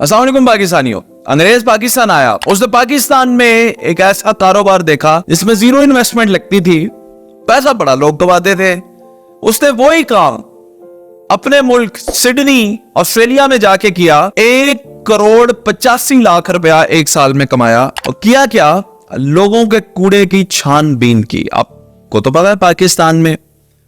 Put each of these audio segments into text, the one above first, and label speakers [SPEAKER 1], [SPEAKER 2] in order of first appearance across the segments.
[SPEAKER 1] अस्सलाम वालेकुम पाकिस्तानियों। अंग्रेज पाकिस्तान आया, उसने पाकिस्तान में एक ऐसा कारोबार देखा जिसमें जीरो इन्वेस्टमेंट लगती थी, पैसा बड़ा लोग कमाते थे। उसने वही काम अपने मुल्क सिडनी ऑस्ट्रेलिया में जाके किया। 1,85,00,000 रुपया एक साल में कमाया। और किया क्या, लोगों के कूड़े की छानबीन की। आपको तो पता है पाकिस्तान में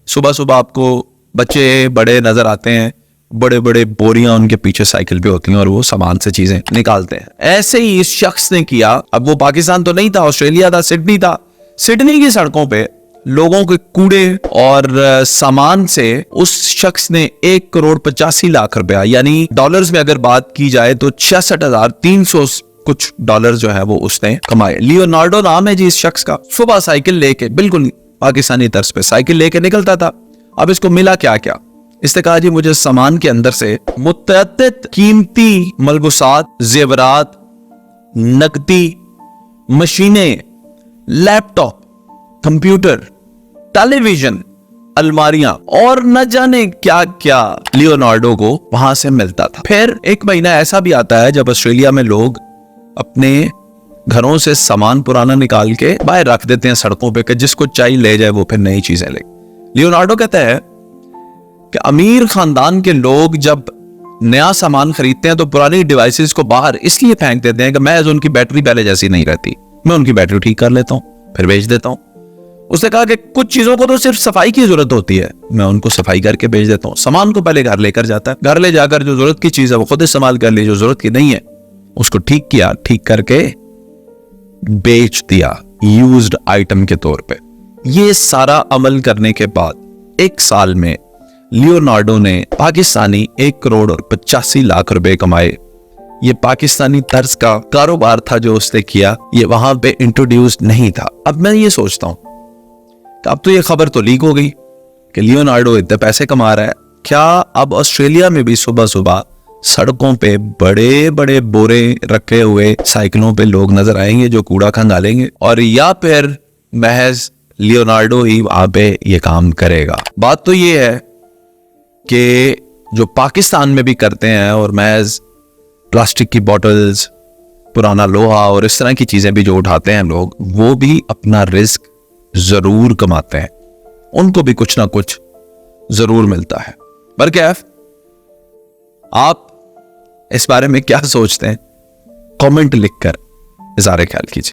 [SPEAKER 1] सुबह सुबह आपको बच्चे बड़े नजर आते हैं, बड़े बड़े बोरियां उनके पीछे साइकिल पे होती हैं और वो सामान से चीजें निकालते हैं। ऐसे ही इस शख्स ने किया। अब वो पाकिस्तान तो नहीं था, ऑस्ट्रेलिया था, सिडनी था। सिडनी की सड़कों पे लोगों के कूड़े और सामान से उस शख्स ने 1,85,00,000 रुपया, यानी डॉलर्स में अगर बात की जाए तो 66,300 कुछ डॉलर जो है वो उसने कमाए। लियोनार्डो नाम है जी इस शख्स का। सुबह साइकिल लेके, बिल्कुल पाकिस्तानी तर्ज पे साइकिल लेके निकलता था। अब इसको मिला क्या क्या, इसने कहा जी मुझे सामान के अंदर से मुतअद्दिद कीमती मलबूसात, जेवरात, नकदी, मशीनें, लैपटॉप, कंप्यूटर, टेलीविजन, अलमारियां और न जाने क्या क्या लियोनार्डो को वहां से मिलता था। फिर एक महीना ऐसा भी आता है जब ऑस्ट्रेलिया में लोग अपने घरों से सामान पुराना निकाल के बाहर रख देते हैं सड़कों पे कि जिसको चाहिए ले जाए, वो फिर नई चीजें ले। लियोनार्डो कहता है कि अमीर खानदान के लोग जब नया सामान खरीदते हैं तो पुरानी डिवाइसेस को बाहर इसलिए फेंक देते हैं कि मैं उनकी बैटरी पहले जैसी नहीं रहती, मैं उनकी बैटरी ठीक कर लेता हूं फिर बेच देता हूं। उसने कहा कि कुछ चीजों को तो सिर्फ सफाई की जरूरत होती है, मैं उनको सफाई करके बेच देता हूं। सामान को पहले घर लेकर जाता है, घर ले जाकर जो जरूरत की चीज है वो खुद इस्तेमाल कर ली, जो जरूरत की नहीं है उसको ठीक किया, ठीक करके बेच दिया यूज्ड आइटम के तौर पे। ये सारा अमल करने के बाद एक साल में लियोनार्डो ने पाकिस्तानी 1,85,00,000 रुपए कमाए। ये पाकिस्तानी तर्ज का कारोबार था जो उसने किया, ये वहां पे इंट्रोड्यूस नहीं था। अब मैं ये सोचता हूं कि अब तो ये खबर तो लीक हो गई कि लियोनार्डो इतने पैसे कमा रहा है, क्या अब ऑस्ट्रेलिया में भी सुबह सुबह सड़कों पे बड़े बड़े बोरे रखे हुए साइकिलों पे लोग नजर आएंगे जो कूड़ा खंगालेंगे, और या फिर महज लियोनार्डो ही वहां पे ये काम करेगा? बात तो ये है कि जो पाकिस्तान में भी करते हैं और महज प्लास्टिक की बोतल्स, पुराना लोहा और इस तरह की चीजें भी जो उठाते हैं लोग, वो भी अपना रिस्क जरूर कमाते हैं, उनको भी कुछ ना कुछ जरूर मिलता है। बरकैफ आप इस बारे में क्या सोचते हैं, कमेंट लिखकर इज़हार ख्याल कीजिए।